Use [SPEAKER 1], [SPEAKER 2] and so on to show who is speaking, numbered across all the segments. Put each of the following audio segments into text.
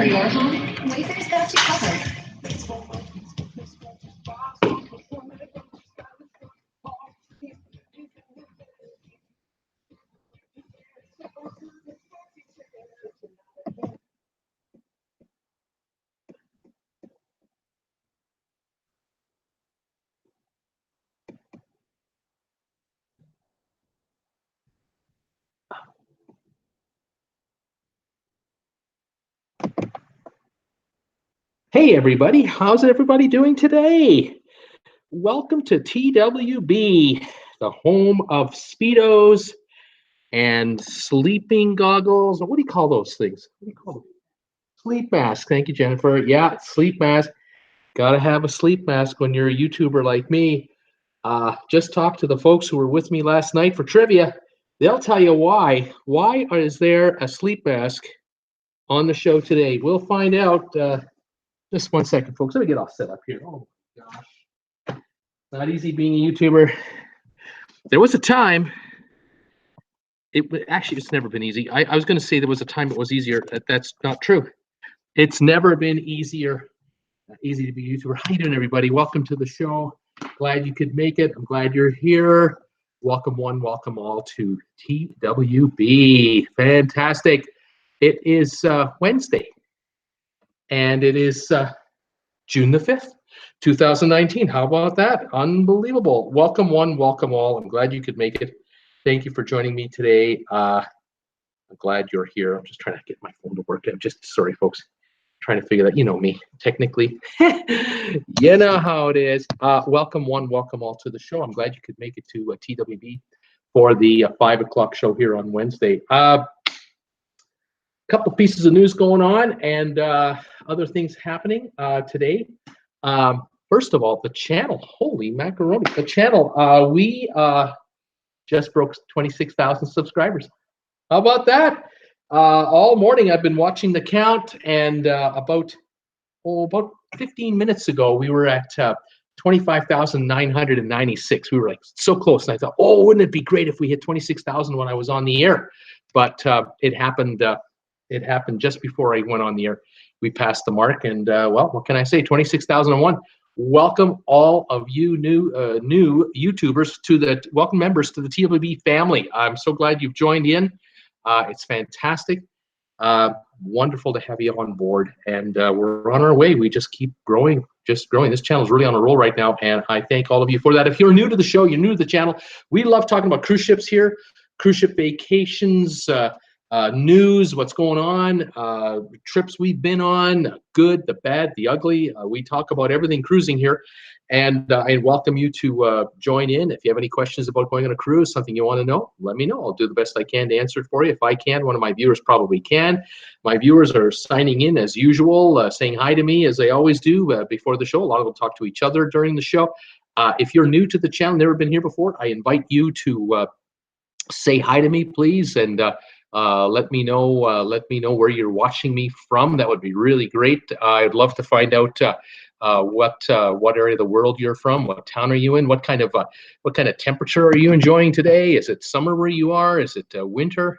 [SPEAKER 1] your home, Wayfair's got you covered.
[SPEAKER 2] Hey everybody, how's everybody doing today? Welcome to TWB, the home of Speedos and sleeping goggles. What do you call those things? What do you call them? Sleep mask. Thank you, Jennifer. Yeah, sleep mask. Gotta have a sleep mask when you're a YouTuber like me. Just talked to the folks who were with me last night for trivia. They'll tell you why. Why is there a sleep mask on the show today? We'll find out. Just 1 second, folks. Let me get all set up here. Oh my gosh. Not easy being a YouTuber. There was a time, it's never been easy. I was going to say there was a time it was easier. That's not true. It's never been easy to be a YouTuber. How you doing, everybody? Welcome to the show. Glad you could make it. I'm glad you're here. Welcome one, welcome all to TWB. Fantastic. It is Wednesday. And it is June the 5th, 2019. How about that? Unbelievable. Welcome one, welcome all. I'm glad you could make it. Thank you for joining me today. I'm glad you're here. I'm just trying to get my phone to work. I'm just, sorry, folks. Trying to figure that, you know me, technically. You know how it is. Welcome one, welcome all to the show. I'm glad you could make it to TWB for the 5 o'clock show here on Wednesday. Couple pieces of news going on and other things happening today. First of all, the channel, holy macaroni, the channel, we just broke 26,000 subscribers. How about that? All morning I've been watching the count, and about 15 minutes ago we were at 25,996. We were like so close, and I thought, oh, wouldn't it be great if we hit 26,000 when I was on the air? But it happened. It happened just before I went on the air. We passed the mark, and well, what can I say? 26,001. Welcome all of you new YouTubers welcome members to the TWB family. I'm so glad you've joined in. It's fantastic. Wonderful to have you on board, and we're on our way. We just keep growing, just growing. This channel is really on a roll right now, and I thank all of you for that. If you're new to the show, you're new to the channel, we love talking about cruise ships here, cruise ship vacations, news, what's going on, trips we've been on, good, the bad, the ugly. We talk about everything cruising here, and I welcome you to join in. If you have any questions about going on a cruise, something you want to know, let me know. I'll do the best I can to answer it for you. If I can, one of my viewers probably can. My viewers are signing in as usual, saying hi to me as they always do before the show. A lot of them talk to each other during the show. If you're new to the channel, never been here before, I invite you to say hi to me, please, and let me know where you're watching me from. That would be really great. I'd love to find out what area of the world you're from. What town are you in? What kind of temperature are you enjoying today? Is it summer where you are? Is it winter?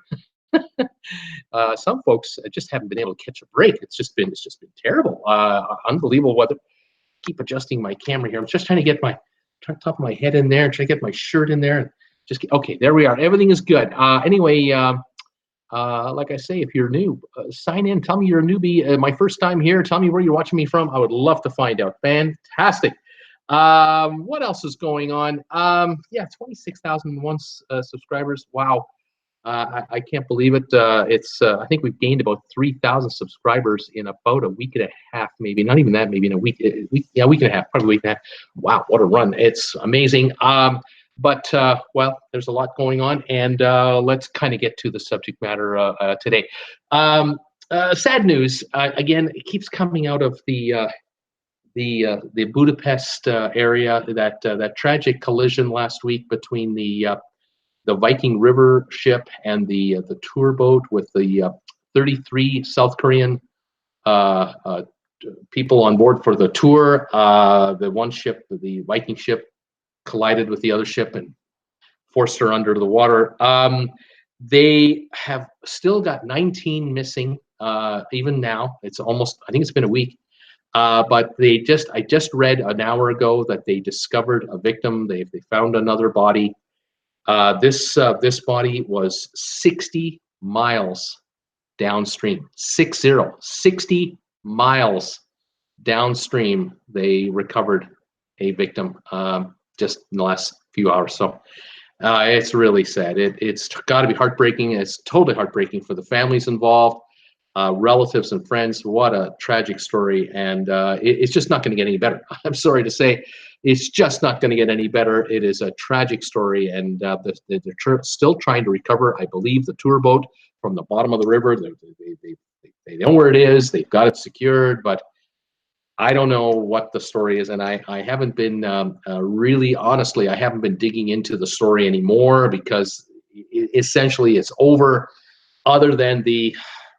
[SPEAKER 2] Some folks just haven't been able to catch a break. It's just been terrible. Unbelievable weather. Keep adjusting my camera here. I'm just trying to get my top of my head in there. Try to get my shirt in there. Okay, there we are. Everything is good. Anyway. Like I say, if you're new, sign in. Tell me you're a newbie. My first time here. Tell me where you're watching me from. I would love to find out. Fantastic. What else is going on? Yeah, 26,001 subscribers. Wow. I can't believe it. I think we've gained about 3,000 subscribers in about a week and a half, maybe. Not even that, maybe in a week. Week and a half, probably a week and a half. Wow, what a run. It's amazing. But, well, there's a lot going on, and let's kind of get to the subject matter today. Sad news, again, it keeps coming out of the Budapest area, that tragic collision last week between the Viking River ship and the tour boat with the 33 South Korean people on board for the tour. The one ship, the Viking ship, collided with the other ship and forced her under the water. They have still got 19 missing even now. It's almost, I think it's been a week. But I just read an hour ago that they discovered a victim. They found another body. This body was 60 miles downstream. 60 miles downstream. They recovered a victim just in the last few hours. So it's really sad. It's got to be heartbreaking. It's totally heartbreaking for the families involved, relatives and friends. What a tragic story. And it's just not going to get any better. I'm sorry to say, it's just not going to get any better. It is a tragic story, and they're still trying to recover, I believe, the tour boat from the bottom of the river. They know where it is. They've got it secured, but I don't know what the story is, and I haven't been really, honestly, I haven't been digging into the story anymore, because essentially it's over, other than the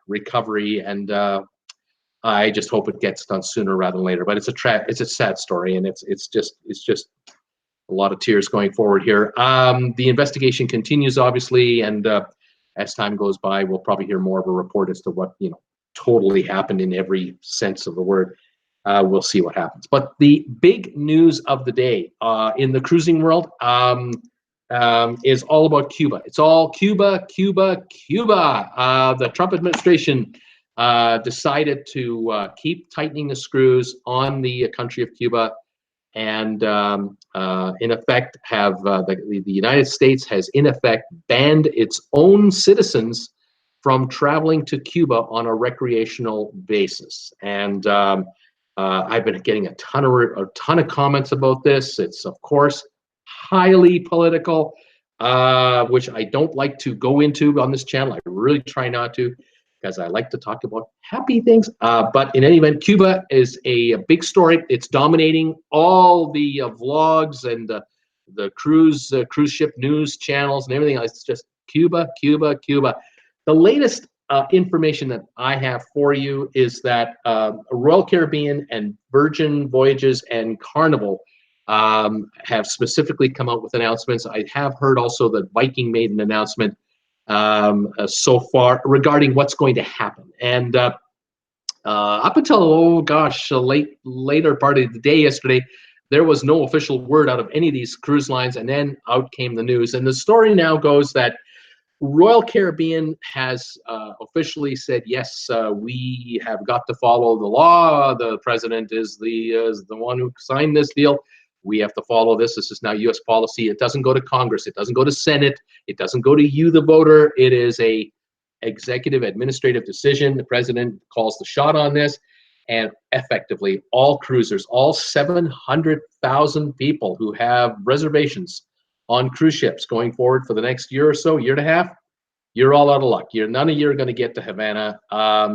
[SPEAKER 2] recovery, and I just hope it gets done sooner rather than later. But it's a sad story, and it's just a lot of tears going forward here. The investigation continues, obviously, and as time goes by, we'll probably hear more of a report as to what totally happened in every sense of the word. We'll see what happens. But the big news of the day in the cruising world is all about Cuba. It's all Cuba, Cuba, Cuba. The Trump administration decided to keep tightening the screws on the country of Cuba, and in effect have the United States has in effect banned its own citizens from traveling to Cuba on a recreational basis. And I've been getting a ton of comments about this. It's, of course, highly political, which I don't like to go into on this channel. I really try not to, because I like to talk about happy things. But in any event, Cuba is a big story. It's dominating all the vlogs and the cruise ship news channels and everything else. It's just Cuba, Cuba, Cuba. The latest information that I have for you is that Royal Caribbean and Virgin Voyages and Carnival have specifically come out with announcements. I have heard also that Viking made an announcement so far regarding what's going to happen. And up until, later part of the day yesterday, there was no official word out of any of these cruise lines, and then out came the news. And the story now goes that Royal Caribbean has officially said, yes, we have got to follow the law. The president is the one who signed this deal. We have to follow this. This is now U.S. policy. It doesn't go to Congress. It doesn't go to Senate. It doesn't go to you, the voter. It is a executive administrative decision. The president calls the shot on this, and effectively all cruisers, all 700,000 people who have reservations on cruise ships going forward for the next year or so, year and a half, you're all out of luck. None of you are going to get to Havana.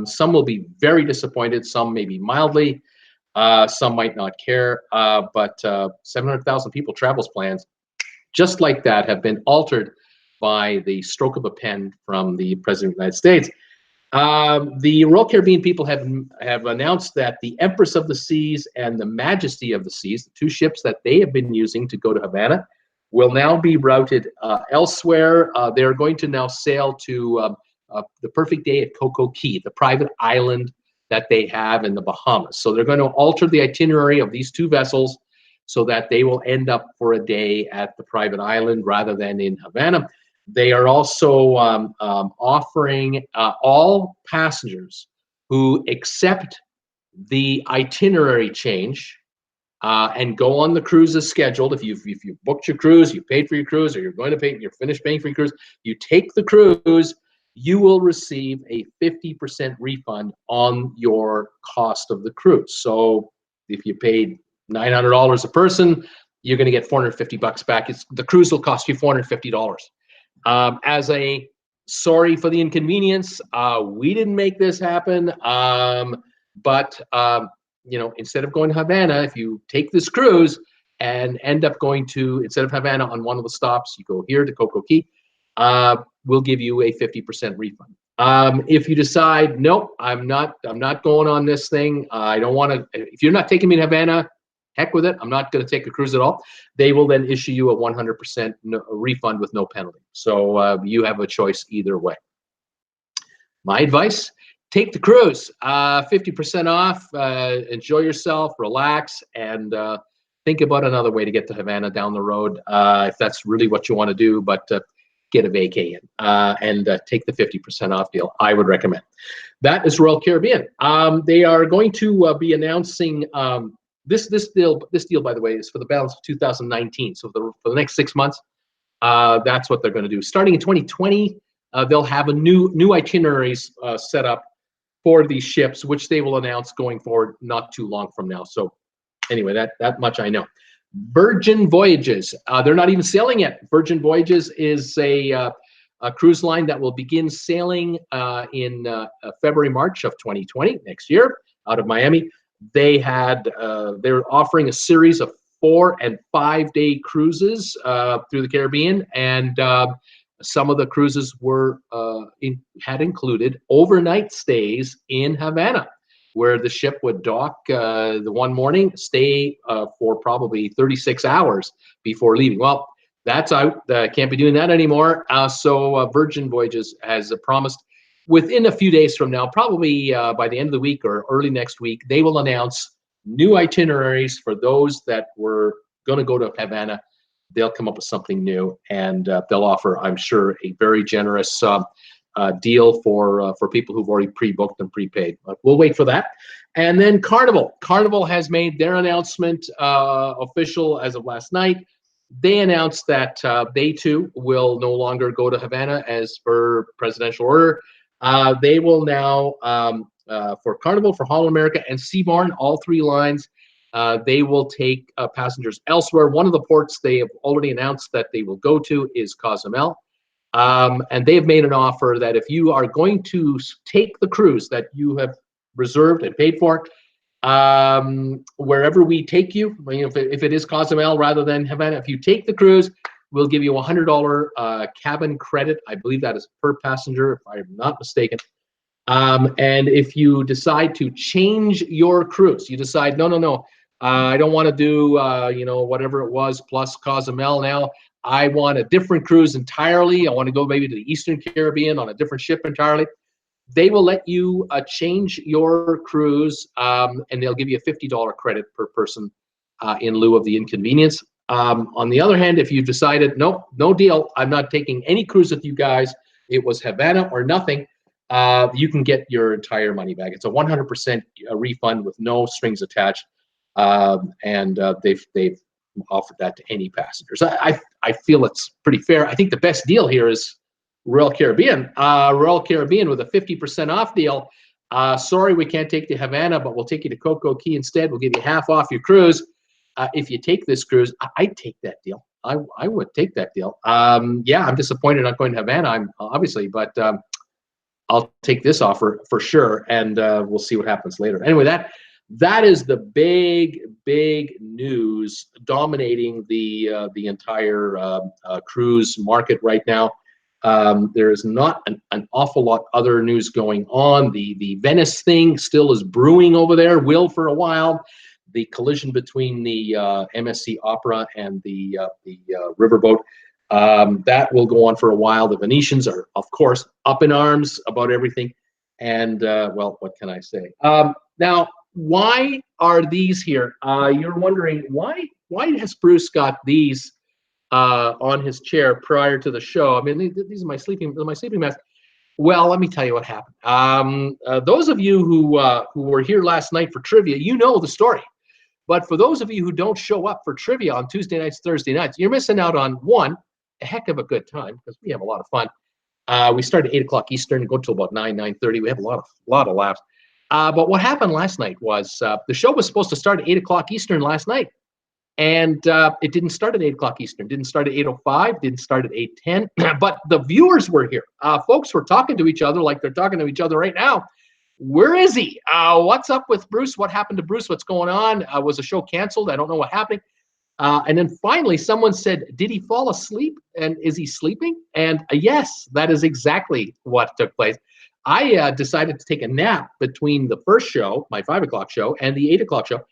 [SPEAKER 2] Some will be very disappointed. Some maybe mildly. Some might not care. But 700,000 people travels plans just like that have been altered by the stroke of a pen from the President of the United States. The Royal Caribbean people have announced that the Empress of the Seas and the Majesty of the Seas, the two ships that they have been using to go to Havana, will now be routed elsewhere. They're going to now sail to the Perfect Day at Coco Key, the private island that they have in the Bahamas. So they're going to alter the itinerary of these two vessels so that they will end up for a day at the private island rather than in Havana. They are also offering all passengers who accept the itinerary change and go on the cruise as scheduled. If you've booked your cruise, you paid for your cruise, or you're going to pay, you're finished paying for your cruise, you take the cruise, you will receive a 50% refund on your cost of the cruise. So if you paid $900 a person, you're going to get $450 back. The cruise will cost you $450. As a sorry for the inconvenience, we didn't make this happen, but instead of going to Havana, if you take this cruise and end up going to, instead of Havana on one of the stops, you go here to Coco Key, we'll give you a 50% refund. If you decide, nope, I'm not going on this thing, I don't want to, if you're not taking me to Havana, heck with it, I'm not going to take a cruise at all, they will then issue you a 100% refund with no penalty. So you have a choice either way. My advice, take the cruise. 50% off. Enjoy yourself, relax, and think about another way to get to Havana down the road if that's really what you want to do. But get a vacay in and take the 50% off deal. I would recommend. That is Royal Caribbean. They are going to be announcing this deal. This deal, by the way, is for the balance of 2019. So for the next 6 months, that's what they're going to do. Starting in 2020, they'll have a new itineraries set up for these ships, which they will announce going forward not too long from now. So anyway, that much I know. Virgin Voyages, they're not even sailing yet. Virgin Voyages is a cruise line that will begin sailing in February, March of 2020, next year, out of Miami. They're offering a series of 4- and 5-day cruises through the Caribbean, and some of the cruises had included overnight stays in Havana, where the ship would dock the one morning, stay for probably 36 hours before leaving. Well, that's out. Can't be doing that anymore. So Virgin Voyages has promised within a few days from now, probably by the end of the week or early next week, they will announce new itineraries for those that were going to go to Havana. They'll come up with something new, and they'll offer, I'm sure, a very generous deal for people who've already pre-booked and prepaid. But we'll wait for that. And then Carnival. Carnival has made their announcement official as of last night. They announced that they too will no longer go to Havana as per presidential order. They will now, for Carnival, for Holland America, and Seabourn, all 3 lines, they will take passengers elsewhere. One of the ports they have already announced that they will go to is Cozumel. And they have made an offer that if you are going to take the cruise that you have reserved and paid for, wherever we take you, if it is Cozumel rather than Havana, if you take the cruise, we'll give you a $100 cabin credit. I believe that is per passenger, if I'm not mistaken. And if you decide to change your cruise, you decide, no, I don't want to do, whatever it was plus Cozumel now. I want a different cruise entirely. I want to go maybe to the Eastern Caribbean on a different ship entirely. They will let you change your cruise, and they'll give you a $50 credit per person in lieu of the inconvenience. On the other hand, if you've decided, nope, no deal, I'm not taking any cruise with you guys, it was Havana or nothing, you can get your entire money back. It's a 100% refund with no strings attached, and they've offered that to any passengers. I feel it's pretty fair. I think the best deal here is Royal Caribbean. Royal Caribbean with a 50% off deal. Sorry, we can't take you to Havana, but we'll take you to Coco Key instead. We'll give you half off your cruise. If you take this cruise, I'd take that deal. I would take that deal. Yeah, I'm disappointed not going to Havana, I'm obviously, but I'll take this offer for sure, and we'll see what happens later. Anyway, that is the big news dominating the entire cruise market right now. There is not an awful lot other news going on. The Venice thing still is brewing over there, will for a while. The collision between the MSC Opera and the riverboat, that will go on for a while. The Venetians are, of course, up in arms about everything. And, well, what can I say? Now, why are these here? You're wondering, why has Bruce got these on his chair prior to the show? I mean, these are my sleeping masks. Well, let me tell you what happened. Those of you who were here last night for trivia, you know the story. But for those of you who don't show up for trivia on Tuesday nights, Thursday nights, you're missing out on, one, a heck of a good time, because we have a lot of fun. We start at 8 o'clock Eastern, go till about 9:30. We have a lot of laughs. But what happened last night was the show was supposed to start at 8 o'clock Eastern last night. And it didn't start at 8 o'clock Eastern, didn't start at 8:05, didn't start at 8:10. But the viewers were here. Folks were talking to each other like they're talking to each other right now. Where is he? What's up with Bruce? What happened to Bruce? What's going on? Was the show canceled? I don't know what happened. And then finally someone said, did he fall asleep? And is he sleeping? And yes, that is exactly what took place. I decided to take a nap between the first show, my 5 o'clock show, and the 8 o'clock show.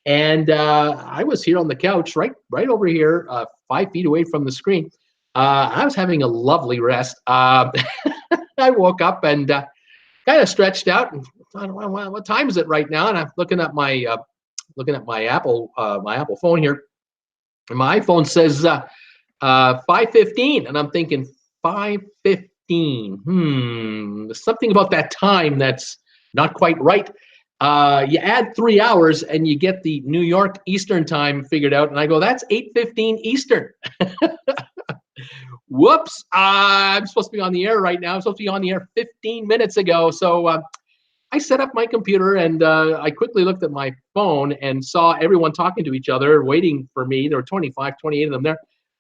[SPEAKER 2] And I was here on the couch, right over here, 5 feet away from the screen. I was having a lovely rest. I woke up and kind of stretched out. And what time is it right now? And I'm looking at my Apple phone here, and my iPhone says 5:15, and I'm thinking 5:15. There's something about that time that's not quite right. You add 3 hours and you get the New York Eastern time figured out, and I go, that's 8:15 Eastern. Whoops! I'm supposed to be on the air right now. I'm supposed to be on the air 15 minutes ago. So I set up my computer, and I quickly looked at my phone and saw everyone talking to each other, waiting for me. There were 25, 28 of them there.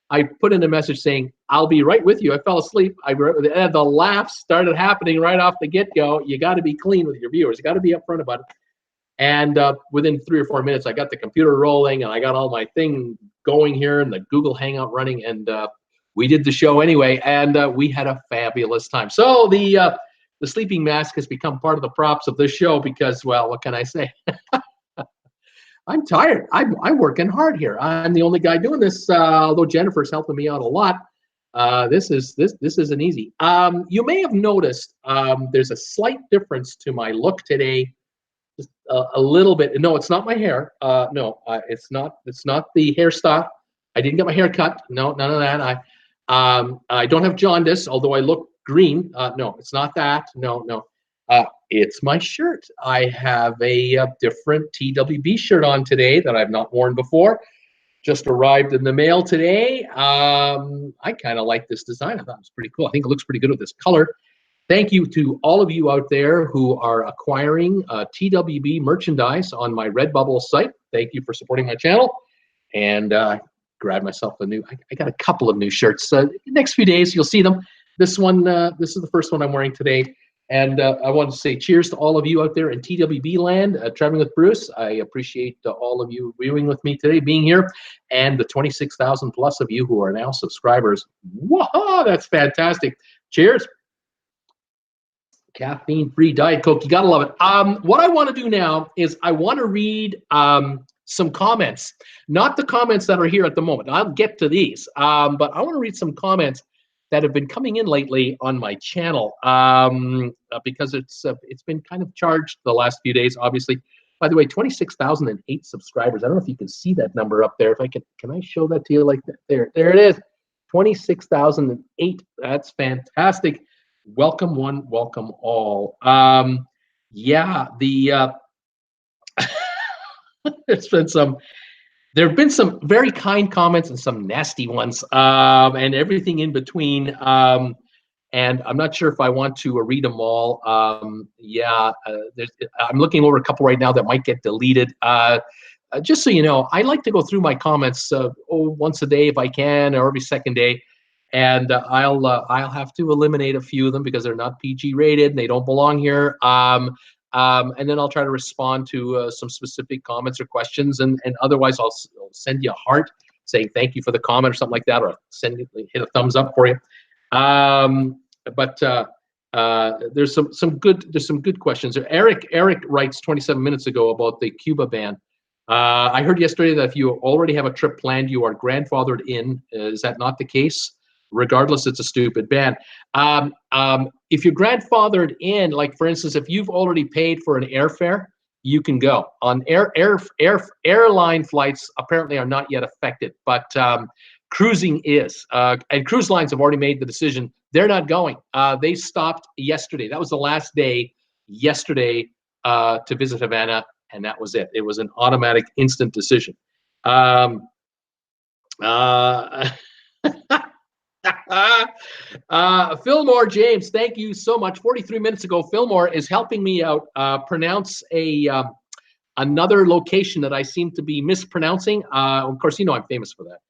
[SPEAKER 2] I put in a message saying, I'll be right with you. I fell asleep. And the laughs started happening right off the get-go. You got to be clean with your viewers. You got to be upfront about it. And within 3 or 4 minutes, I got the computer rolling, and I got all my thing going here, and the Google Hangout running, and we did the show anyway, and we had a fabulous time. So the sleeping mask has become part of the props of this show because, well, what can I say? I'm tired. I'm working hard here. I'm the only guy doing this, although Jennifer's helping me out a lot. This isn't easy. You may have noticed there's a slight difference to my look today, just a little bit. No, it's not my hair. No, it's not the hairstyle. I didn't get my hair cut. No, none of that. I don't have jaundice, although I look green. No, it's not that. No. It's my shirt. I have a different TWB shirt on today that I've not worn before. Just arrived in the mail today. I kind of like this design. I thought it was pretty cool. I think it looks pretty good with this color. Thank you to all of you out there who are acquiring TWB merchandise on my RedBubble site. Thank you for supporting my channel. And grab myself a new, I got a couple of new shirts. The next few days, you'll see them. This one, this is the first one I'm wearing today. And I want to say cheers to all of you out there in TWB land, traveling with Bruce. I appreciate all of you viewing with me today, being here, and the 26,000 plus of you who are now subscribers. Whoa, that's fantastic. Cheers. Caffeine-free Diet Coke. You got to love it. What I want to do now is I want to read some comments, not the comments that are here at the moment. I'll get to these, but I want to read some comments that have been coming in lately on my channel because it's been kind of charged the last few days, obviously. By the way, 26,008 subscribers. I don't know if you can see that number up there. If I can I show that to you like that? There it is. 26,008. That's fantastic. Welcome one, welcome all. Yeah, there have been some very kind comments and some nasty ones, and everything in between. And I'm not sure if I want to read them all. I'm looking over a couple right now that might get deleted. Just so you know, I like to go through my comments once a day if I can, or every second day. And I'll have to eliminate a few of them because they're not PG rated and they don't belong here. And then I'll try to respond to some specific comments or questions, and otherwise I'll send you a heart saying thank you for the comment or something like that, or hit a thumbs up for you. But there's some good questions. Eric writes 27 minutes ago about the Cuba ban. I heard yesterday that if you already have a trip planned, you are grandfathered in. Is that not the case? Regardless, it's a stupid ban. If you're grandfathered in, like for instance, if you've already paid for an airfare, you can go. On airline flights apparently are not yet affected, but cruising is. And cruise lines have already made the decision. They're not going. They stopped yesterday. That was the last day yesterday to visit Havana, and that was it. It was an automatic, instant decision. Fillmore James, thank you so much. 43 minutes ago, Fillmore is helping me out pronounce another location that I seem to be mispronouncing. Of course, you know I'm famous for that.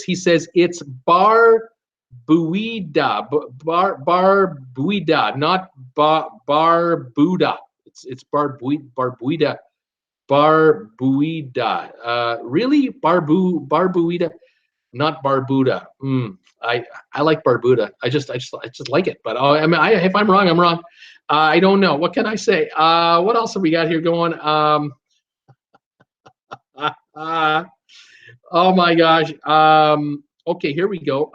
[SPEAKER 2] He says it's Barbuida, Barbuida, not Barbuda. It's Barbuida. Barbuida. Really? Barbuida? Not Barbuda. I like Barbuda. I just like it. But I mean, if I'm wrong, I'm wrong. I don't know. What can I say? What else have we got here going? Oh my gosh. Okay, here we go.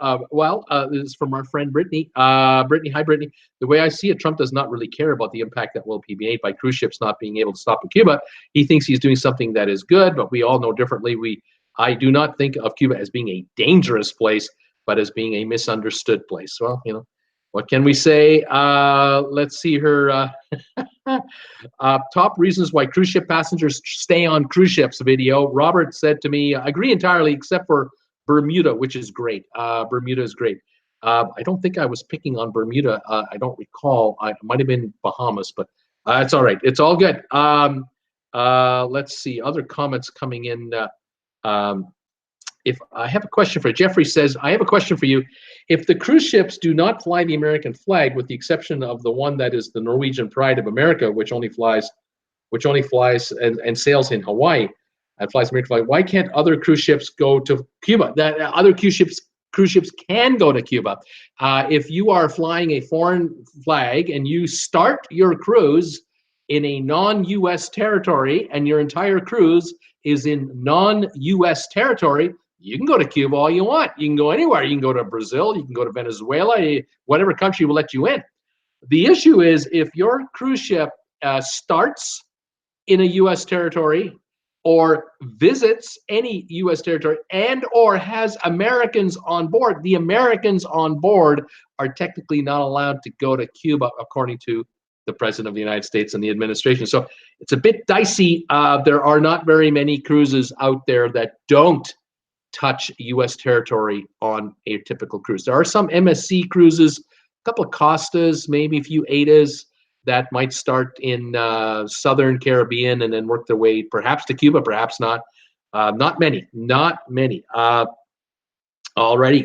[SPEAKER 2] This is from our friend Brittany. Brittany, hi, Brittany. The way I see it, Trump does not really care about the impact that will be made by cruise ships not being able to stop in Cuba. He thinks he's doing something that is good, but we all know differently. I do not think of Cuba as being a dangerous place, but as being a misunderstood place. Well, what can we say? Let's see her. Top reasons why cruise ship passengers stay on cruise ships video. Robert said to me, agree entirely except for Bermuda, which is great. Bermuda is great. I don't think I was picking on Bermuda. I don't recall. It might have been Bahamas, but it's all right. It's all good. Let's see. Other comments coming in. If I have a question for you. Jeffrey says, I have a question for you. If the cruise ships do not fly the American flag, with the exception of the one that is the Norwegian Pride of America, which only flies and sails in Hawaii and flies American flag, why can't other cruise ships go to Cuba? That other cruise ships can go to Cuba. If you are flying a foreign flag and you start your cruise in a non-U.S. territory and your entire cruise is in non-U.S. territory, you can go to Cuba all you want. You can go anywhere. You can go to Brazil. You can go to Venezuela. Whatever country will let you in. The issue is if your cruise ship starts in a U.S. territory or visits any U.S. territory and or has Americans on board, the Americans on board are technically not allowed to go to Cuba, according to the President of the United States and the administration. So it's a bit dicey. There are not very many cruises out there that don't touch U.S. territory on a typical cruise. There are some MSC cruises, a couple of Costas, maybe a few Adas that might start in Southern Caribbean and then work their way perhaps to Cuba, perhaps not. Not many. Alrighty.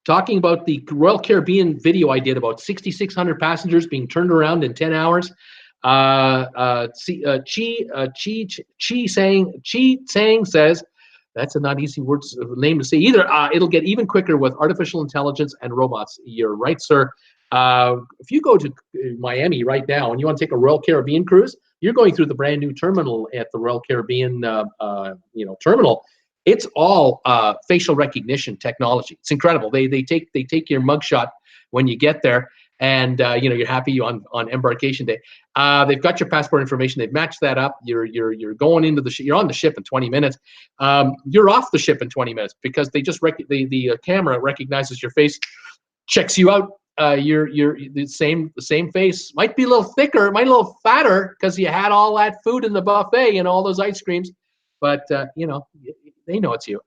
[SPEAKER 2] Talking about the Royal Caribbean video I did about 6,600 passengers being turned around in 10 hours. Chi Sang says, that's a not easy name to say either. It'll get even quicker with artificial intelligence and robots. You're right, sir. If you go to Miami right now and you want to take a Royal Caribbean cruise, you're going through the brand new terminal at the Royal Caribbean, terminal. It's all facial recognition technology. It's incredible. They take your mugshot when you get there, and you're happy on embarkation day. They've got your passport information. They've matched that up. You're going into the ship. You're on the ship in 20 minutes. You're off the ship in 20 minutes because they just the camera recognizes your face, checks you out. You're the same face. Might be a little thicker, might be a little fatter because you had all that food in the buffet and all those ice creams, but they know it's you.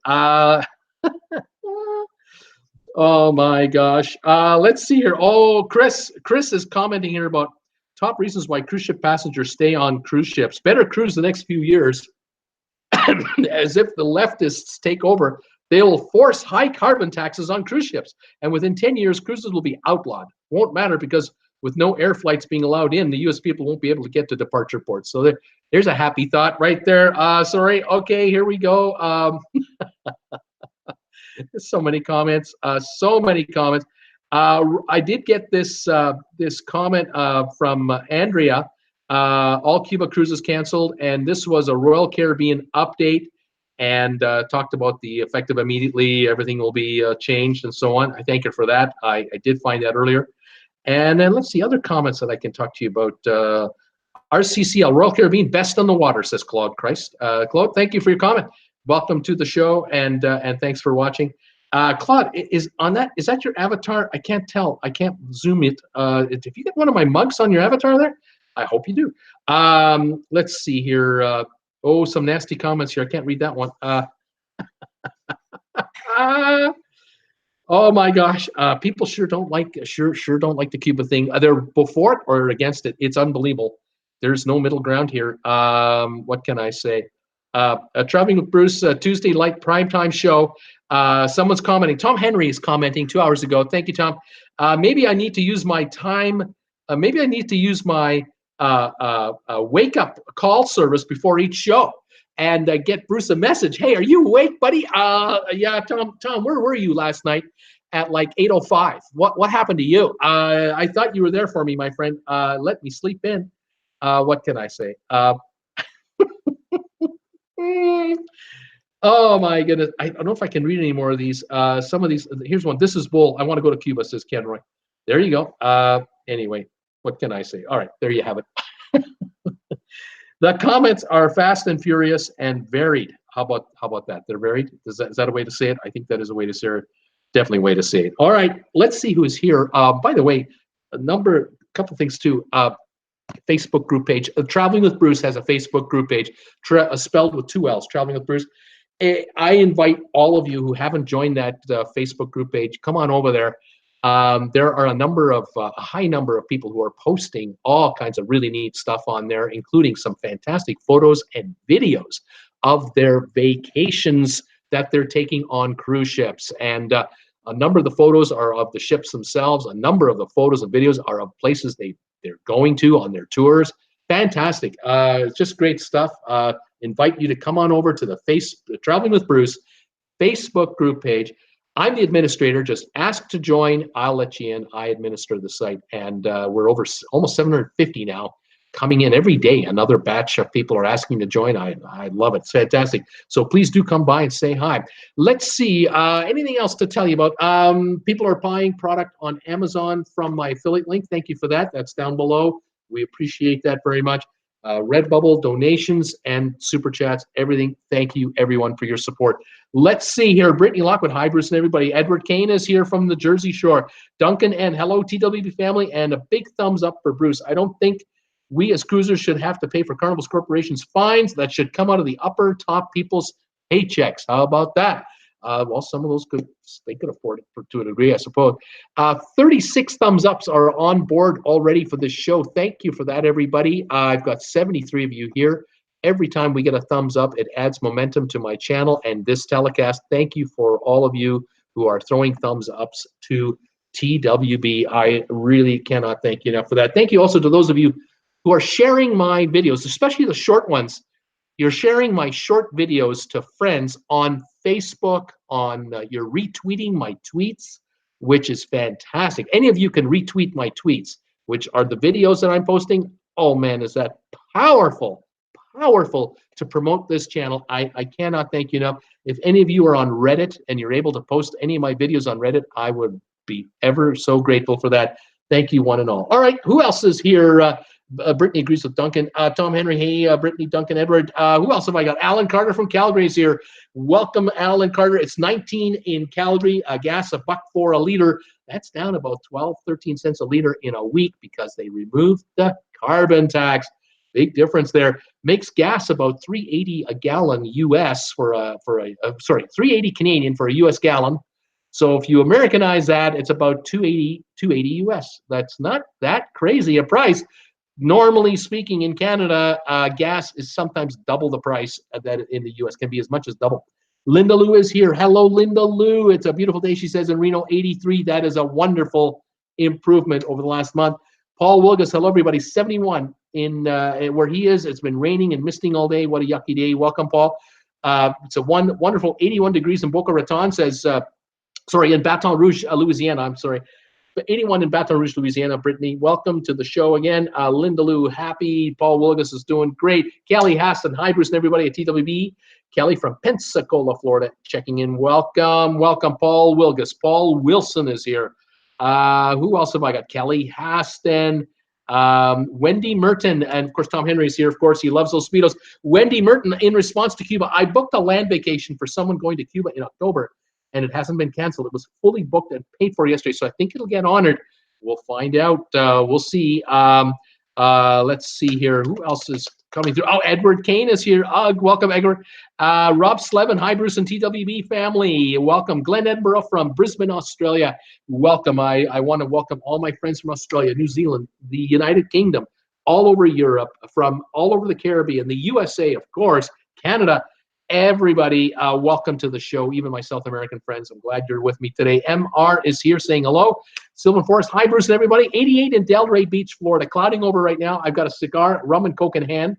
[SPEAKER 2] Oh my gosh. Let's see here. Oh, Chris is commenting here about top reasons why cruise ship passengers stay on cruise ships. Better cruise the next few years. As if the leftists take over, they will force high carbon taxes on cruise ships. And within 10 years, cruises will be outlawed. Won't matter because with no air flights being allowed in, the U.S. people won't be able to get to departure ports. So there's a happy thought right there. Sorry. Okay, here we go. So many comments. I did get this comment from Andrea. All Cuba cruises canceled, and this was a Royal Caribbean update, and talked about the effective immediately. Everything will be changed and so on. I thank her for that. I did find that earlier. And then let's see other comments that I can talk to you about. RCCL, Royal Caribbean, best on the water, says Claude Christ. Claude, thank you for your comment. Welcome to the show, and thanks for watching. Claude, is that your avatar? I can't tell. I can't zoom it. If you get one of my mugs on your avatar there, I hope you do. Let's see here. Some nasty comments here. I can't read that one. Oh my gosh, people sure don't like the Cuba thing. They're before it or against it. It's unbelievable. There's no middle ground here. What can I say? Traveling with Bruce, Tuesday light primetime show. Someone's commenting. Tom Henry is commenting 2 hours ago. Thank you, Tom. Maybe I need to use my time. Maybe I need to use my wake up call service before each show and get Bruce a message. Hey, are you awake, buddy? Yeah, Tom, where were you last night at like 8:05? What happened to you? I thought you were there for me, my friend. Let me sleep in. What can I say? Oh my goodness. I don't know if I can read any more of these. Some of these, here's one. This is bull. I want to go to Cuba, says Ken Roy. There you go. Anyway, what can I say? All right, there you have it. The comments are fast and furious and varied. How about that? They're varied. Is that a way to say it? I think that is a way to say it. Definitely a way to say it. All right, let's see who's here. By the way, a couple things too. Facebook group page. Traveling with Bruce has a Facebook group page, spelled with 2 L's. Traveling with Bruce. I invite all of you who haven't joined that Facebook group page, come on over there. There are a high number of people who are posting all kinds of really neat stuff on there, including some fantastic photos and videos of their vacations that they're taking on cruise ships. And a number of the photos are of the ships themselves. A number of the photos and videos are of places they're going to on their tours. Fantastic. It's just great stuff. Invite you to come on over to the Traveling with Bruce Facebook group page. I'm the administrator. Just ask to join. I'll let you in. I administer the site. And we're over almost 750 now, coming in every day. Another batch of people are asking to join. I love it. It's fantastic. So please do come by and say hi. Let's see. Anything else to tell you about? People are buying product on Amazon from my affiliate link. Thank you for that. That's down below. We appreciate that very much. RedBubble donations and super chats, everything. Thank you, everyone, for your support. Let's see here. Brittany Lockwood, hi, Bruce and everybody. Edward Kane is here from the Jersey Shore. Duncan and hello, TWB family, and a big thumbs up for Bruce. I don't think we as cruisers should have to pay for Carnival's corporation's fines. That should come out of the upper top people's paychecks. How about that? Well, some of those they could afford it to a degree, I suppose. 36 thumbs ups are on board already for this show. Thank you for that, everybody. I've got 73 of you here. Every time we get a thumbs up, it adds momentum to my channel and this telecast. Thank you for all of you who are throwing thumbs ups to TWB. I really cannot thank you enough for that. Thank you also to those of you who are sharing my videos, especially the short ones. You're sharing my short videos to friends on Facebook, you're retweeting my tweets, which is fantastic. Any of you can retweet my tweets, which are the videos that I'm posting. Oh man, is that powerful to promote this channel. I cannot thank you enough. If any of you are on Reddit and you're able to post any of my videos on Reddit, I would be ever so grateful for that. Thank you, one and all. All right, who else is here? Brittany agrees with Duncan. Tom Henry, hey, Brittany, Duncan, Edward. Who else have I got? Alan Carter from Calgary is here. Welcome, Alan Carter. It's 19 in Calgary. Gas $1.04 a liter. That's down about 12, 13 cents a liter in a week because they removed the carbon tax. Big difference there. Makes gas about $3.80 a gallon US sorry, $3.80 Canadian for a US gallon. So if you Americanize that, it's about $2.80 US. That's not that crazy a price. Normally speaking, in Canada, gas is sometimes double the price that in the U.S. Can be as much as double. Linda Lou is here. Hello, Linda Lou. It's a beautiful day, she says, in Reno, 83. That is a wonderful improvement over the last month. Paul Wilgus, hello, everybody. 71 in where he is. It's been raining and misting all day. What a yucky day. Welcome, Paul. It's a wonderful 81 degrees in Boca Raton, says, sorry, in Baton Rouge, Louisiana. I'm sorry. 81 in Baton Rouge, Louisiana. Brittany, welcome to the show again. Linda Lou, happy. Paul Wilgus is doing great. Kelly Hassan, hi, Bruce and everybody at TWB. Kelly from Pensacola, Florida, checking in. Welcome, welcome, Paul Wilgus. Paul Wilson is here. Who else have I got? Kelly Haston, Wendy Merton, and of course, Tom Henry is here. Of course, he loves those Speedos. Wendy Merton, in response to Cuba, I booked a land vacation for someone going to Cuba in October, and it hasn't been canceled. It was fully booked and paid for yesterday, so I think it'll get honored. We'll find out. We'll see. Let's see here. Who else is coming through? Oh, Edward Kane is here. Welcome, Edward. Rob Slevin. Hi, Bruce and TWB family. Welcome. Glenn Edinburgh from Brisbane, Australia. Welcome. I want to welcome all my friends from Australia, New Zealand, the United Kingdom, all over Europe, from all over the Caribbean, the USA, of course, Canada. Everybody, welcome to the show, even my South American friends. I'm glad you're with me today. MR is here saying hello. Sylvan Forest, hi, Bruce and everybody. 88 in Delray Beach, Florida. Clouding over right now. I've got a cigar, rum and coke in hand.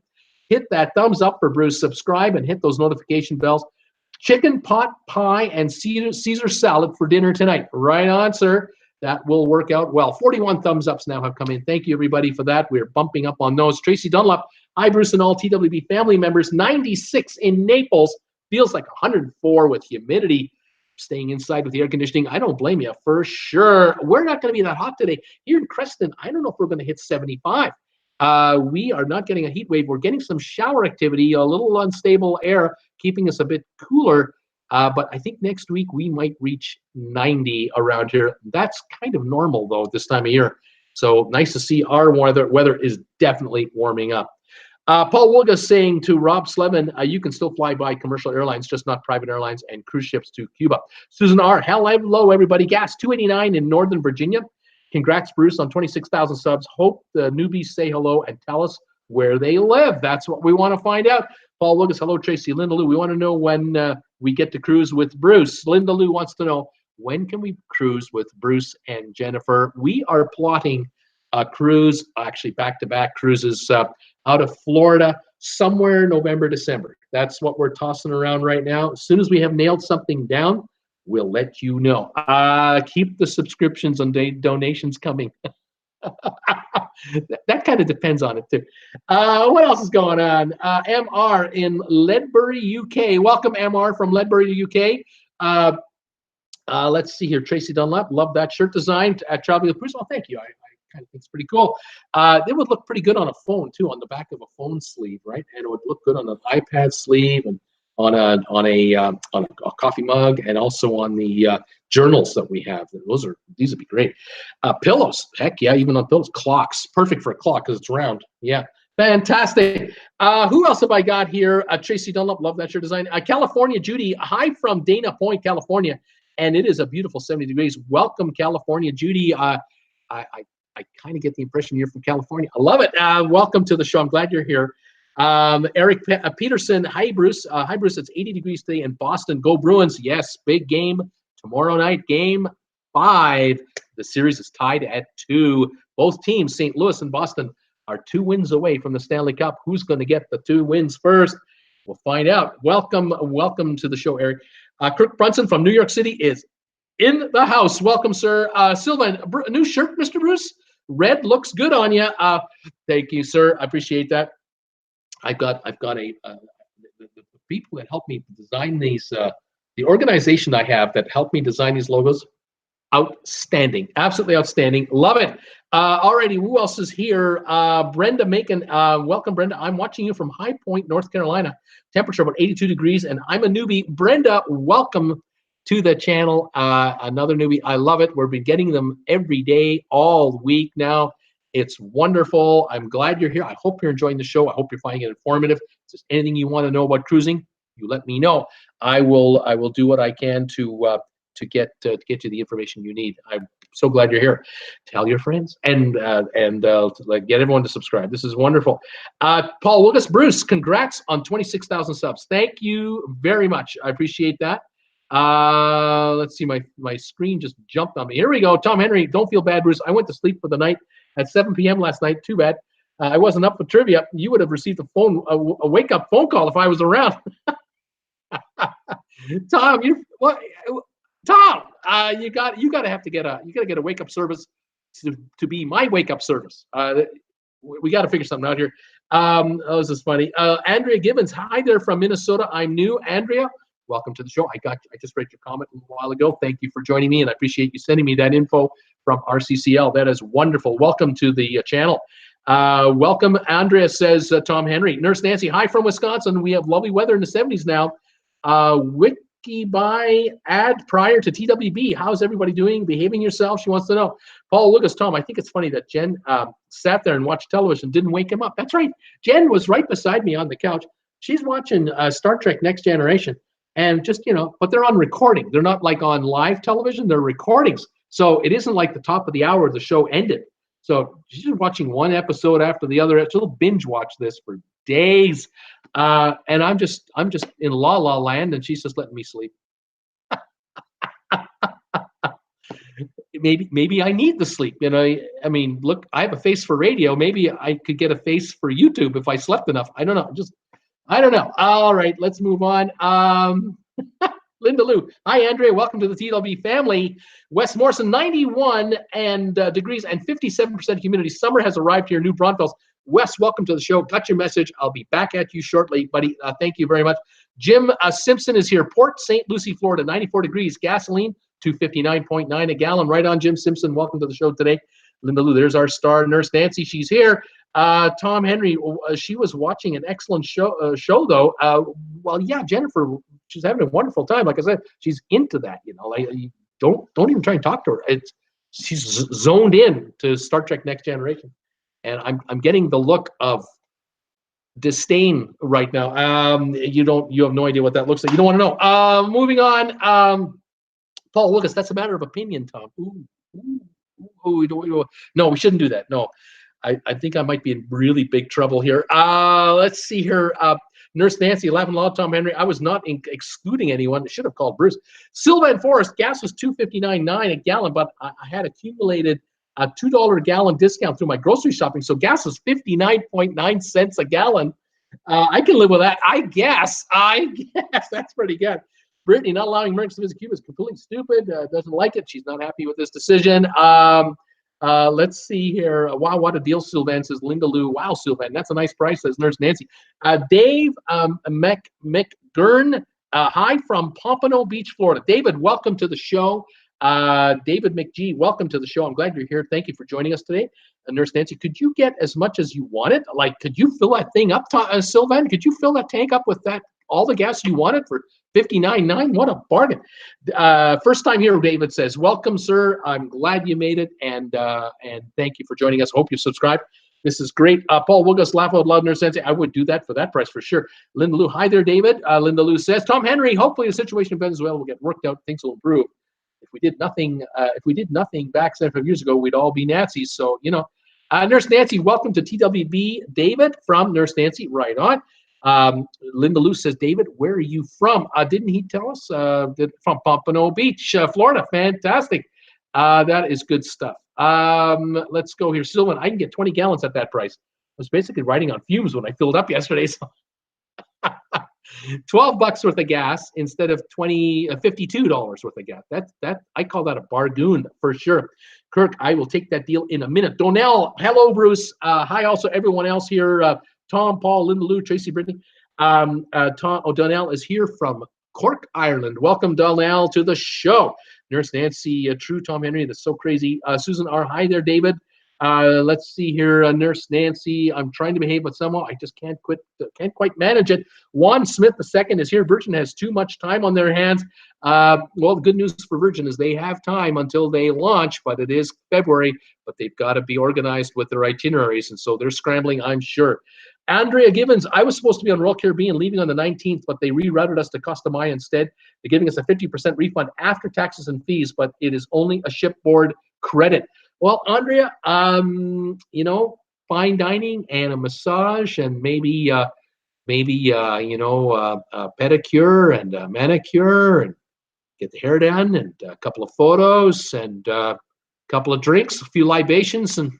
[SPEAKER 2] Hit that thumbs up for Bruce. Subscribe and hit those notification bells. Chicken pot pie and Caesar salad for dinner tonight. Right on, sir. That will work out well. 41 thumbs ups now have come in. Thank you, everybody, for that. We're bumping up on those. Tracy Dunlop, hi, Bruce and all TWB family members. 96 in Naples, Feels like 104 with humidity. Staying inside with the air conditioning, I don't blame you for sure. We're not going to be that hot today. Here in Creston, I don't know if we're going to hit 75. We are not getting a heat wave. We're getting some shower activity, a little unstable air, keeping us a bit cooler. But I think next week we might reach 90 around here. That's kind of normal, though, this time of year. So nice to see our weather. Weather is definitely warming up. Paul Wolga saying to Rob Slevin, you can still fly by commercial airlines, just not private airlines and cruise ships to Cuba. Susan R. Hello, everybody. Gas 289 in Northern Virginia. Congrats, Bruce, on 26,000 subs. Hope the newbies say hello and tell us where they live. That's what we want to find out. Paul Wilgus, hello, Tracy. Linda Lou, we want to know when we get to cruise with Bruce. Linda Lou wants to know, when can we cruise with Bruce and Jennifer? We are plotting a cruise, actually back-to-back cruises out of Florida somewhere November, December. That's what we're tossing around right now. As soon as we have nailed something down, we'll let you know. Keep the subscriptions and donations coming. That kind of depends on it too. What else is going on? MR in Ledbury, UK. Welcome, MR from Ledbury, UK. Let's see here. Tracy Dunlap, love that shirt design at Traveling with Bruce. Oh, thank you. I kind of think it's pretty cool. It would look pretty good on a phone too, on the back of a phone sleeve, right? And it would look good on an iPad sleeve and on a coffee mug, and also on the journals that we have. These would be great. Pillows, heck yeah, even on pillows. Clocks, perfect for a clock because it's round. Yeah, fantastic. Who else have I got here? Tracy Dunlop, love that shirt design. California Judy, hi from Dana Point, California, and it is a beautiful 70 degrees. Welcome, California Judy. I kind of get the impression you're from California. I love it. Welcome to the show. I'm glad you're here. Eric Peterson, hi Bruce. Hi Bruce, it's 80 degrees today in Boston. Go Bruins. Yes, big game tomorrow night, game 5. The series is tied at 2. Both teams, St. Louis and Boston, are 2 wins away from the Stanley Cup. Who's going to get the 2 wins first? We'll find out. Welcome to the show, Eric. Kirk Brunson from New York City is in the house. Welcome, sir. Sylvan, a new shirt, Mr. Bruce. Red looks good on you. Thank you, sir. I appreciate that. I've got the people that help me design these, the organization I have that helped me design these logos, outstanding, absolutely outstanding. Love it. Alrighty, who else is here? Brenda Macon, welcome, Brenda. I'm watching you from High Point, North Carolina. Temperature about 82 degrees, and I'm a newbie. Brenda, welcome to the channel. Another newbie. I love it. We've been getting them every day, all week now. It's wonderful. I'm glad you're here. I hope you're enjoying the show. I hope you're finding it informative. If there's anything you want to know about cruising, you let me know. I will do what I can to get you the information you need. I'm so glad you're here. Tell your friends and get everyone to subscribe. This is wonderful. Paul Lucas, Bruce, congrats on 26,000 subs. Thank you very much. I appreciate that. Let's see, my screen just jumped on me. Here we go. Tom Henry, don't feel bad, Bruce. I went to sleep for the night at 7 p.m. last night. Too bad. I wasn't up for trivia. You would have received a wake-up phone call if I was around. Tom, Tom, you got to get a wake-up service to be my wake-up service. We got to figure something out here. Oh, this is funny. Andrea Gibbons, hi there from Minnesota. I'm new. Andrea, welcome to the show. I just read your comment a while ago. Thank you for joining me, and I appreciate you sending me that info from RCCL. That is wonderful. Welcome to the channel. Welcome, Andrea, says Tom Henry. Nurse Nancy, hi from Wisconsin. We have lovely weather in the 70s now. Wiki buy ad prior to TWB. How's everybody doing? Behaving yourself? She wants to know. Paul Lucas, Tom, I think it's funny that Jen sat there and watched television, didn't wake him up. That's right. Jen was right beside me on the couch. She's watching Star Trek Next Generation. And just, but they're on recording. They're not like on live television. They're recordings. So it isn't like the top of the hour the show ended. So she's just watching one episode after the other. She'll binge watch this for days. And I'm just in la la land, and she's just letting me sleep. Maybe I need the sleep. I mean, look, I have a face for radio. Maybe I could get a face for YouTube if I slept enough. I don't know. I don't know. All right, let's move on. Linda Lou. Hi, Andrea. Welcome to the TWB family. Wes Morrison, 91 degrees and 57% humidity. Summer has arrived here, New Braunfels. Wes, welcome to the show. Got your message. I'll be back at you shortly, buddy. Thank you very much. Jim Simpson is here. Port St. Lucie, Florida, 94 degrees. Gasoline, $2.59.9 a gallon. Right on, Jim Simpson. Welcome to the show today. Linda Lou, there's our star. Nurse Nancy, she's here. Tom Henry, she was watching an excellent show though. Well, yeah, Jennifer, she's having a wonderful time. Like I said, she's into that. You know, like don't even try and talk to her. She's zoned in to Star Trek Next Generation, and I'm getting the look of disdain right now. You have no idea what that looks like. You don't want to know. Moving on. Paul Lucas, that's a matter of opinion, Tom. No, we shouldn't do that. No, I think I might be in really big trouble here. Let's see here. Nurse Nancy, laughing loud, Tom Henry. I was not excluding anyone. I should have called Bruce. Sylvan Forest, gas was $2.59.9 a gallon, but I had accumulated a $2 a gallon discount through my grocery shopping. So gas was 59.9 cents a gallon. I can live with that. I guess that's pretty good. Brittany, not allowing Americans to visit Cuba is completely stupid. Doesn't like it. She's not happy with this decision. Let's see here. Wow, what a deal, Sylvan, says Linda Lou. Wow, Sylvan, that's a nice price, says Nurse Nancy. Dave McGurn, hi from Pompano Beach, Florida. David, welcome to the show. David McGee, welcome to the show. I'm glad you're here. Thank you for joining us today. Nurse Nancy, could you get as much as you wanted? Like, could you fill that thing up, Sylvan? Could you fill that tank up with that, all the gas you wanted for $59.9? What a bargain. First time here, David says, welcome, sir. I'm glad you made it, and thank you for joining us. Hope you subscribe. This is great. Paul Wilgus, laugh out loud, Nurse Nancy. I would do that for that price for sure. Linda Lou, hi there, David. Linda Lou says, Tom Henry, hopefully the situation in Venezuela will get worked out. Things will improve. If we did nothing back 75 years ago, we'd all be Nazis. So, you know, Nurse Nancy, welcome to TWB. David from Nurse Nancy, right on. Linda Lou says, David, where are you from? Didn't he tell us? From Pompano Beach, Florida. Fantastic. That is good stuff. Let's go here. Sylvan, I can get 20 gallons at that price. I was basically riding on fumes when I filled up yesterday. So $12 worth of gas instead of $52 worth of gas. That I call that a bargain for sure. Kirk, I will take that deal in a minute. Donnell, hello, Bruce. Hi, also everyone else here. Tom, Paul, Linda Lou, Tracy, Brittany. Donnell is here from Cork, Ireland. Welcome, Donnell, to the show. Nurse Nancy, true Tom Henry, that's so crazy. Susan R, hi there, David. Let's see here, Nurse Nancy. I'm trying to behave, but somehow I just can't quite manage it. Juan Smith II is here. Virgin has too much time on their hands. Well, the good news for Virgin is they have time until they launch, but it is February, but they've got to be organized with their itineraries, and so they're scrambling, I'm sure. Andrea Gibbons, I was supposed to be on Royal Caribbean leaving on the 19th, but they rerouted us to Costa Maya instead. They're giving us a 50% refund after taxes and fees, but it is only a shipboard credit. Well, Andrea, you know, fine dining and a massage and maybe a pedicure and a manicure and get the hair done and a couple of photos and a couple of drinks, a few libations, and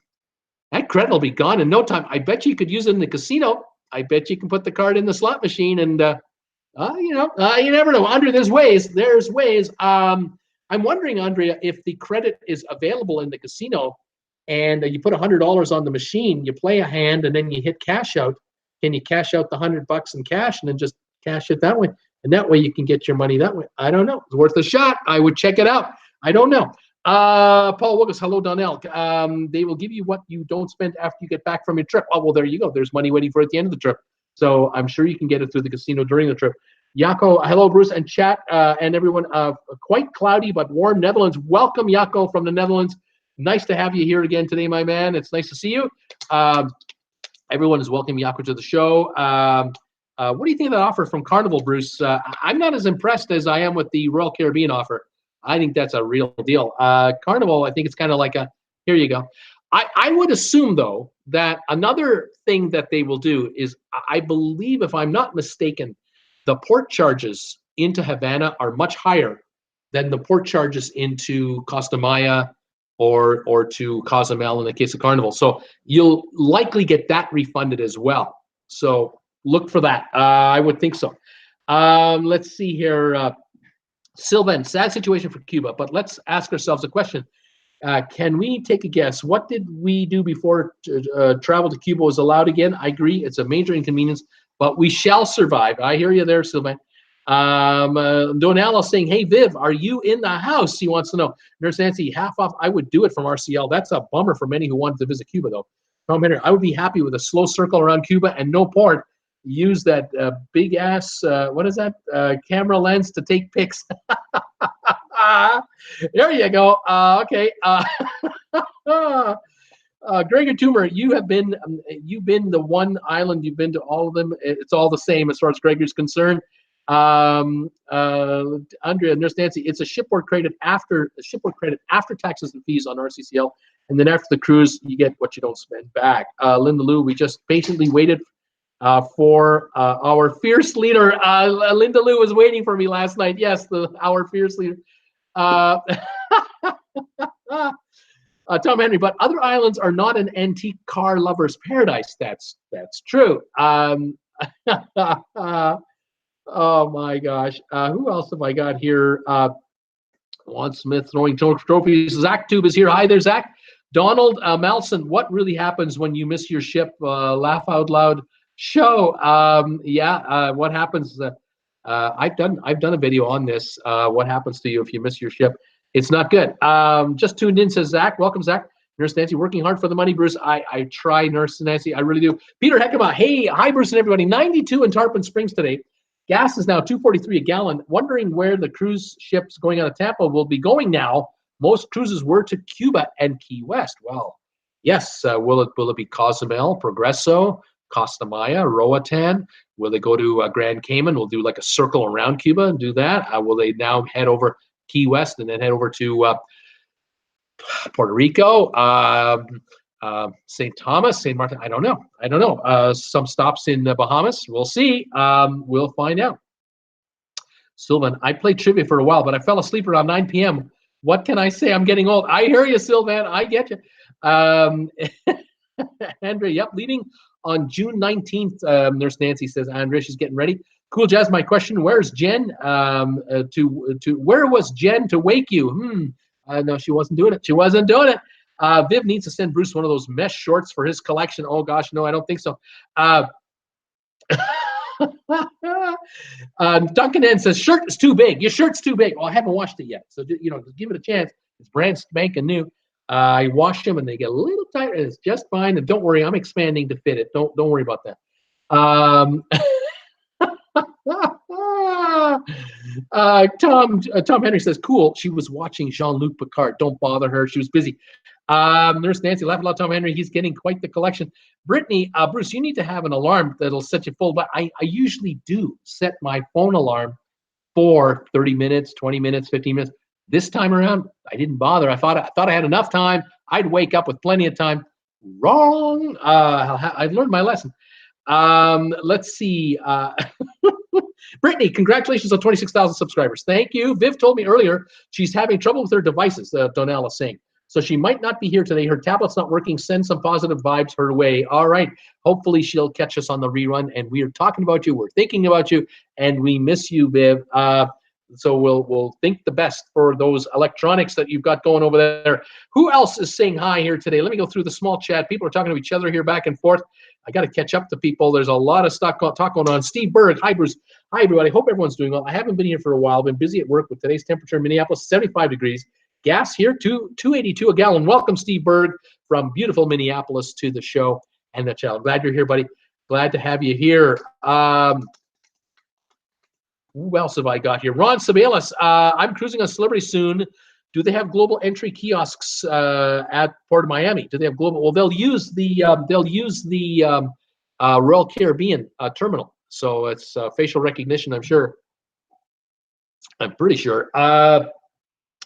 [SPEAKER 2] that credit will be gone in no time. I bet you could use it in the casino. I bet you can put the card in the slot machine and, you never know. Andrea, there's ways. I'm wondering, Andrea, if the credit is available in the casino and you put $100 on the machine, you play a hand, and then you hit cash out. Can you cash out the $100 in cash and then just cash it that way? And that way you can get your money that way. I don't know. It's worth a shot. I would check it out. I don't know. Paul Wilkes, hello, Donnell. They will give you what you don't spend after you get back from your trip. Oh, well, there you go. There's money waiting for at the end of the trip. So I'm sure you can get it through the casino during the trip. Yako, hello, Bruce and chat and everyone. Quite cloudy but warm Netherlands. Welcome, Yako, from the Netherlands. Nice to have you here again today, my man. It's nice to see you. Everyone is welcome, Yako, to the show. What do you think of that offer from Carnival, Bruce? I'm not as impressed as I am with the Royal Caribbean offer. I think that's a real deal. Carnival, I think it's kind of like a, here you go. I would assume, though, that another thing that they will do is, I believe, if I'm not mistaken, the port charges into Havana are much higher than the port charges into Costa Maya or to Cozumel in the case of Carnival. So you'll likely get that refunded as well. So look for that. I would think so. Let's see here. Sylvan, sad situation for Cuba, but let's ask ourselves a question. Can we take a guess? What did we do before travel to Cuba was allowed again? I agree, it's a major inconvenience, but we shall survive. I hear you there, Sylvan. Donella saying, hey, Viv, are you in the house? He wants to know. Nurse Nancy, half off. I would do it from RCL. That's a bummer for many who wanted to visit Cuba, though. Tom Henry, I would be happy with a slow circle around Cuba and no porn. Use that big ass, what is that, camera lens to take pics. There you go. Okay. Gregor Toomer, you've been the one island, you've been to all of them. It's all the same as far as Gregor's concerned. Andrea, Nurse Nancy, it's a shipboard credit after taxes and fees on RCCL, and then after the cruise, you get what you don't spend back. Linda Lou, we just patiently waited for our fierce leader. Linda Lou was waiting for me last night. Yes, our fierce leader. Tom Henry, but other islands are not an antique car lover's paradise. That's true. Oh my gosh. Who else have I got here? Juan Smith throwing trophies. Zach Tube is here. Hi there, Zach. Donald Malson, what really happens when you miss your ship? Laugh out loud show. What happens? I've done a video on this. What happens to you if you miss your ship? It's not good. Just tuned in, says Zach. Welcome, Zach. Nurse Nancy, working hard for the money, Bruce. I try, Nurse Nancy. I really do. Peter Heckema, hey, hi, Bruce and everybody. 92 in Tarpon Springs today. Gas is now $2.43 a gallon. Wondering where the cruise ships going out of Tampa will be going now. Most cruises were to Cuba and Key West. Well, yes. Will it be Cozumel, Progreso, Costa Maya, Roatan? Will they go to Grand Cayman? We'll do like a circle around Cuba and do that. Will they now head over Key West and then head over to Puerto Rico, St. Thomas, St. Martin? I don't know. Some stops in the Bahamas. We'll see. We'll find out. Sylvan, I played trivia for a while, but I fell asleep around 9 p.m. What can I say? I'm getting old. I hear you, Sylvan. I get you. Andrea, yep, leaving on June 19th. Nurse Nancy says, Andrea, she's getting ready. Cool, Jazz. My question: where's Jen? Where was Jen to wake you? No, she wasn't doing it. She wasn't doing it. Viv needs to send Bruce one of those mesh shorts for his collection. Oh gosh, no, I don't think so. Duncan N says, shirt is too big. Your shirt's too big. Well, I haven't washed it yet, so just give it a chance. It's brand spanking new. I wash them and they get a little tighter. It's just fine. And don't worry, I'm expanding to fit it. Don't worry about that. Tom Henry says, cool. She was watching Jean-Luc Picard. Don't bother her. She was busy. Nurse Nancy, laugh a lot. Tom Henry, he's getting quite the collection. Brittany, Bruce, you need to have an alarm that'll set you full. But I usually do set my phone alarm for 30 minutes, 20 minutes, 15 minutes. This time around, I didn't bother. I thought I had enough time. I'd wake up with plenty of time. Wrong. I've learned my lesson. Let's see. Brittany, congratulations on 26,000 subscribers. Thank you. Viv told me earlier she's having trouble with her devices, Donnell is saying. So she might not be here today. Her tablet's not working. Send some positive vibes her way. All right. Hopefully she'll catch us on the rerun. And we are talking about you. We're thinking about you. And we miss you, Viv. So we'll think the best for those electronics that you've got going over there. Who else is saying hi here today? Let me go through the small chat. People are talking to each other here back and forth. I got to catch up to people. There's a lot of talk going on. Steve Berg, hi, Bruce. Hi, everybody. Hope everyone's doing well. I haven't been here for a while. Been busy at work with today's temperature in Minneapolis, 75 degrees. Gas here, $2.82 a gallon. Welcome, Steve Berg, from beautiful Minneapolis to the show and the channel. Glad you're here, buddy. Glad to have you here. Who else have I got here? Ron Sabelis. I'm cruising on Celebrity soon. Do they have global entry kiosks at Port of Miami? Do they have global? Well, they'll use the Royal Caribbean terminal. So it's facial recognition, I'm sure. I'm pretty sure.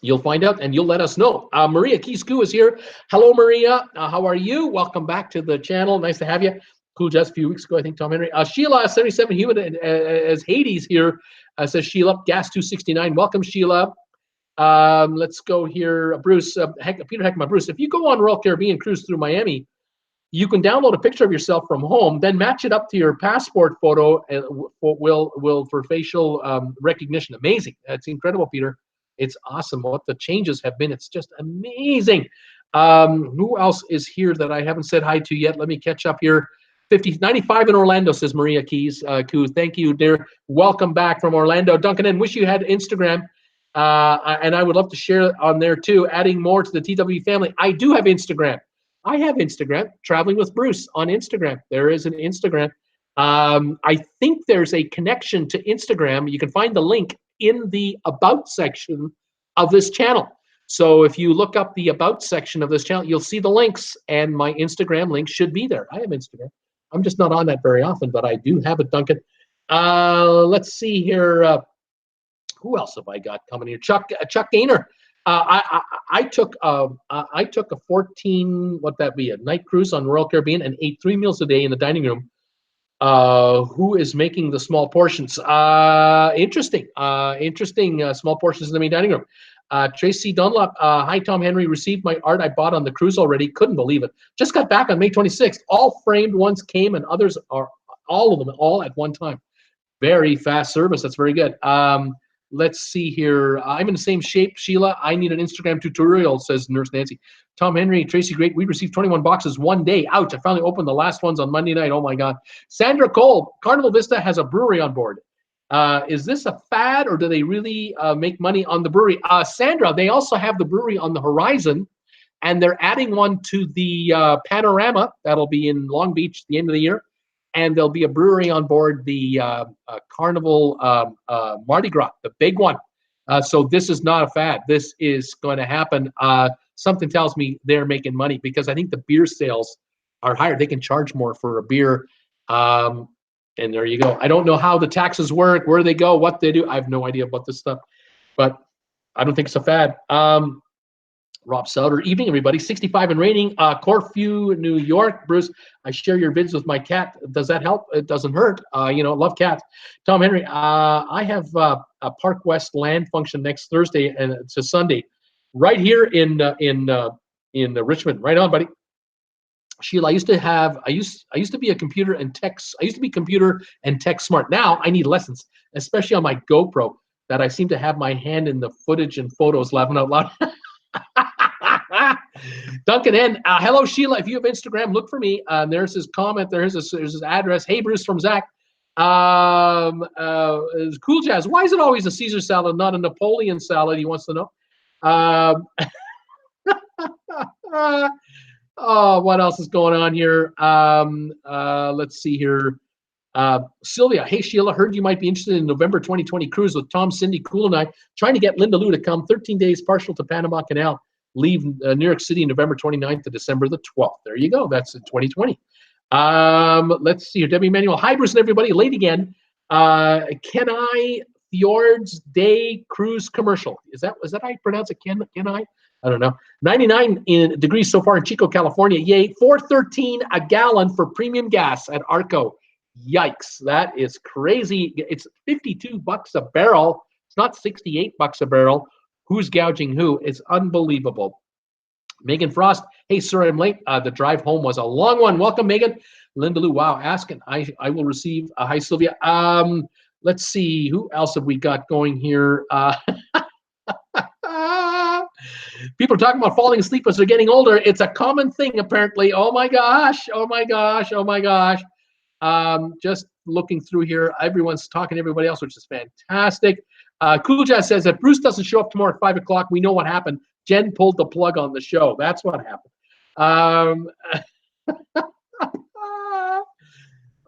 [SPEAKER 2] You'll find out and you'll let us know. Maria Kisku is here. Hello, Maria. How are you? Welcome back to the channel. Nice to have you. Cool, just a few weeks ago, I think, Tom Henry. Sheila, 77 Human as Hades here, says Sheila, gas 269. Welcome, Sheila. Let's go here. Bruce, Peter Heckman. Bruce, if you go on Royal Caribbean cruise through Miami, you can download a picture of yourself from home, then match it up to your passport photo and will for facial recognition. Amazing. That's incredible, Peter. It's awesome what the changes have been. It's just amazing. Who else is here that I haven't said hi to yet? Let me catch up here. 95 in Orlando, says Maria Keys. Koo, thank you, dear. Welcome back from Orlando. Duncan, and wish you had Instagram. And I would love to share on there too, adding more to the TWB family. I do have Instagram. I have Instagram, Traveling with Bruce on Instagram. There is an Instagram. I think there's a connection to Instagram. You can find the link in the About section of this channel. So if you look up the About section of this channel, you'll see the links, and my Instagram link should be there. I have Instagram. I'm just not on that very often, but I do have it, Duncan. Let's see here. Who else have I got coming here? Chuck Gaynor. I took a 14, what that be, a night cruise on Royal Caribbean and ate 3 meals a day in the dining room. Who is making the small portions? Interesting. Small portions in the main dining room. Tracy Dunlop. Hi, Tom Henry. Received my art I bought on the cruise already. Couldn't believe it. Just got back on May 26th. All framed ones came, and others are all of them all at one time. Very fast service. That's very good. Let's see here. I'm in the same shape, Sheila. I need an Instagram tutorial, says Nurse Nancy. Tom Henry, Tracy, great. We received 21 boxes one day. Ouch, I finally opened the last ones on Monday night. Oh, my God. Sandra Cole, Carnival Vista has a brewery on board. Is this a fad, or do they really make money on the brewery? Sandra, they also have the brewery on the horizon, and they're adding one to the Panorama. That'll be in Long Beach at the end of the year. And there'll be a brewery on board the Carnival Mardi Gras, the big one. So this is not a fad. This is going to happen. Something tells me they're making money, because I think the beer sales are higher. They can charge more for a beer. And there you go. I don't know how the taxes work, where they go, what they do. I have no idea about this stuff. But I don't think it's a fad. Rob Souter, evening, everybody. 65 and raining. Corfu, New York. Bruce, I share your vids with my cat. Does that help? It doesn't hurt. Love cats. Tom Henry, I have a Park West land function next Thursday, and it's a Sunday, right here in Richmond. Right on, buddy. Sheila, I used to be a computer and tech. I used to be computer and tech smart. Now I need lessons, especially on my GoPro, that I seem to have my hand in the footage and photos, laughing out loud. Duncan N. Hello, Sheila. If you have Instagram, look for me. There's his comment. There's his address. Hey, Bruce from Zach. Cool Jazz. Why is it always a Caesar salad, not a Napoleon salad? He wants to know. Oh, what else is going on here? Let's see here. Sylvia, hey Sheila, heard you might be interested in November 2020 cruise with Tom, Cindy, Cool, and I. Trying to get Linda Lou to come. 13 days partial to Panama Canal. Leave New York City November 29th to December the 12th. There you go. That's in 2020. Let's see here. Debbie Manuel. Hi, Bruce and everybody. Late again. Kenai Fjords Day Cruise Commercial. Is that how you pronounce it? Kenai? I don't know. 99 degrees so far in Chico, California. Yay. $4.13 a gallon for premium gas at Arco. Yikes. That is crazy. It's $52 a barrel. It's not $68 a barrel. Who's gouging who? It's unbelievable. Megan Frost. Hey, sir, I'm late. The drive home was a long one. Welcome, Megan. Linda Lou. Wow. Asking. I will receive. Hi, Sylvia. Let's see. Who else have we got going here? People are talking about falling asleep as they're getting older. It's a common thing, apparently. Oh, my gosh. Oh, my gosh. Oh, my gosh. Just looking through here. Everyone's talking to everybody else, which is fantastic. Cool Jazz says that Bruce doesn't show up tomorrow at 5 o'clock. We know what happened. Jen pulled the plug on the show. That's what happened.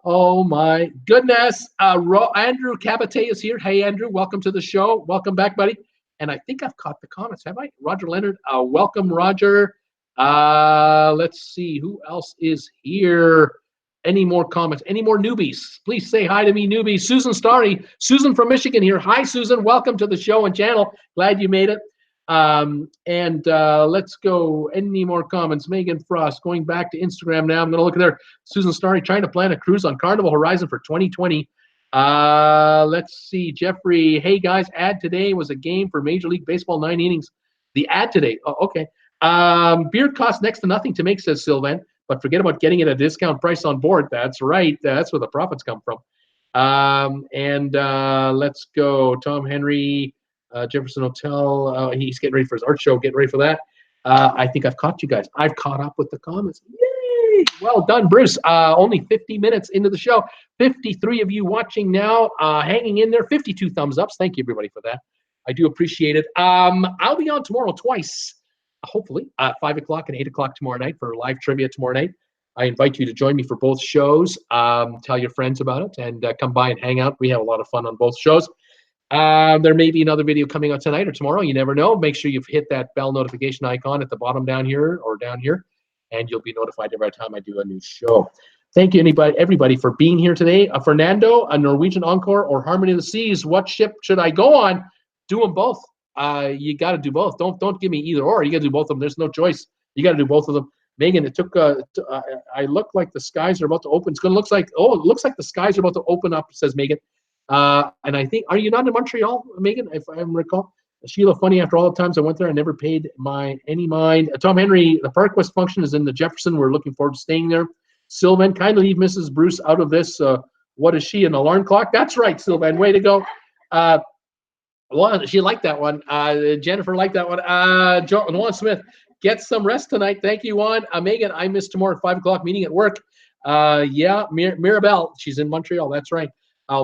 [SPEAKER 2] Oh, my goodness. Andrew Cabate is here. Hey, Andrew. Welcome to the show. Welcome back, buddy. And I think I've caught the comments. Have I? Roger Leonard. Welcome, Roger. Let's see. Who else is here? Any more comments? Any more newbies? Please say hi to me, newbies. Susan Starry. Susan from Michigan here. Hi, Susan. Welcome to the show and channel. Glad you made it. Let's go. Any more comments? Megan Frost. Going back to Instagram now. I'm going to look at there. Susan Starry trying to plan a cruise on Carnival Horizon for 2020. Let's see. Jeffrey. Hey, guys. Ad today was a game for Major League Baseball 9 innings. The ad today. Oh, okay. Beer costs next to nothing to make, says Sylvan. But forget about getting it at a discount price on board. That's right. That's where the profits come from. Let's go. Tom Henry, Jefferson Hotel. He's getting ready for his art show. Getting ready for that. I think I've caught you guys. I've caught up with the comments. Yay! well done, Bruce. Only 50 minutes into the show. 53 of you watching now, hanging in there. 52 thumbs ups. Thank you, everybody, for that. I do appreciate it. I'll be on tomorrow twice, hopefully, 5 o'clock and 8 o'clock tomorrow night for live trivia tomorrow night. I invite you to join me for both shows. Tell your friends about it and come by and hang out. We have a lot of fun on both shows. There may be another video coming out tonight or tomorrow. You never know. Make sure you've hit that bell notification icon at the bottom down here or down here, and you'll be notified every time I do a new show. Thank you, everybody, for being here today. Fernando, a Norwegian Encore or Harmony of the Seas, what ship should I go on? Do them both. You got to do both. Don't give me either or. You got to do both of them. There's no choice. You got to do both of them. Megan, it took. I look like the skies are about to open. It's going to look like. Oh, it looks like the skies are about to open up. Says Megan. And I think, are you not in Montreal, Megan? If I recall, Sheila, funny, after all the times I went there, I never paid any mind. Tom Henry, the Park West function is in the Jefferson. We're looking forward to staying there. Sylvan, kindly leave Mrs. Bruce out of this. What is she, an alarm clock? That's right, Sylvan. Way to go. Well, she liked that one. Jennifer liked that one. Juan Smith, get some rest tonight. Thank you, Juan. Megan, I miss tomorrow at 5 o'clock meeting at work. Yeah, Mirabelle, she's in Montreal. That's right.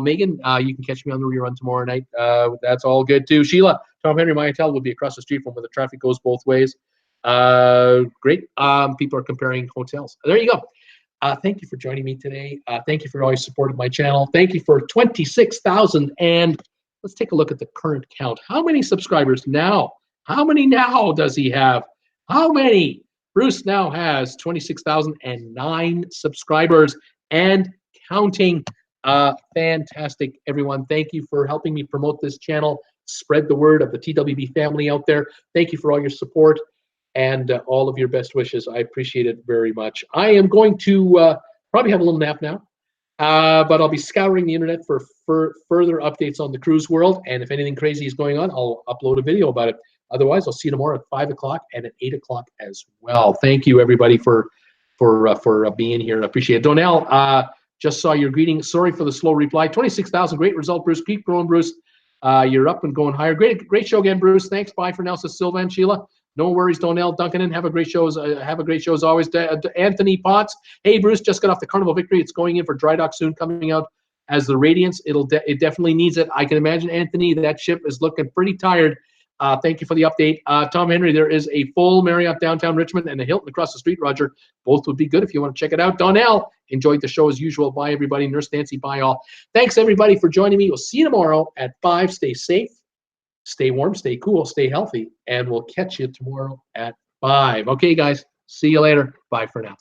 [SPEAKER 2] Megan, you can catch me on the rerun tomorrow night. That's all good too. Sheila, Tom Henry, my hotel will be across the street from where the traffic goes both ways. Great. People are comparing hotels. There you go. Thank you for joining me today. Thank you for always supporting my channel. Thank you for 26,000. And let's take a look at the current count. How many subscribers now? How many now does he have? How many? Bruce now has 26,009 subscribers and counting. Fantastic, everyone. Thank you for helping me promote this channel, spread the word of the TWB family out there. Thank you for all your support and all of your best wishes. I appreciate it very much. I am going to probably have a little nap now, but I'll be scouring the internet for further updates on the cruise world, and if anything crazy is going on, I'll upload a video about it. Otherwise, I'll see you tomorrow at 5 o'clock and at 8 o'clock as well. Thank you, everybody, for being here. I appreciate it. Donnell, just saw your greeting. Sorry for the slow reply. 26,000, great result, Bruce. Keep growing, Bruce. You're up and going higher. Great show again, Bruce. Thanks. Bye for now, says Sylvan. Sheila, no worries. Donnell, Duncan, have a great show. Have a great show as always. Anthony Potts. Hey, Bruce, just got off the Carnival Victory. It's going in for dry dock soon, coming out as the Radiance. It definitely needs it. I can imagine, Anthony, that ship is looking pretty tired. Thank you for the update. Tom Henry, there is a full Marriott downtown Richmond and a Hilton across the street, Roger. Both would be good if you want to check it out. Donnell, enjoyed the show as usual. Bye, everybody. Nurse Nancy, bye all. Thanks, everybody, for joining me. We'll see you tomorrow at 5. Stay safe, stay warm, stay cool, stay healthy, and we'll catch you tomorrow at 5. Okay, guys, see you later. Bye for now.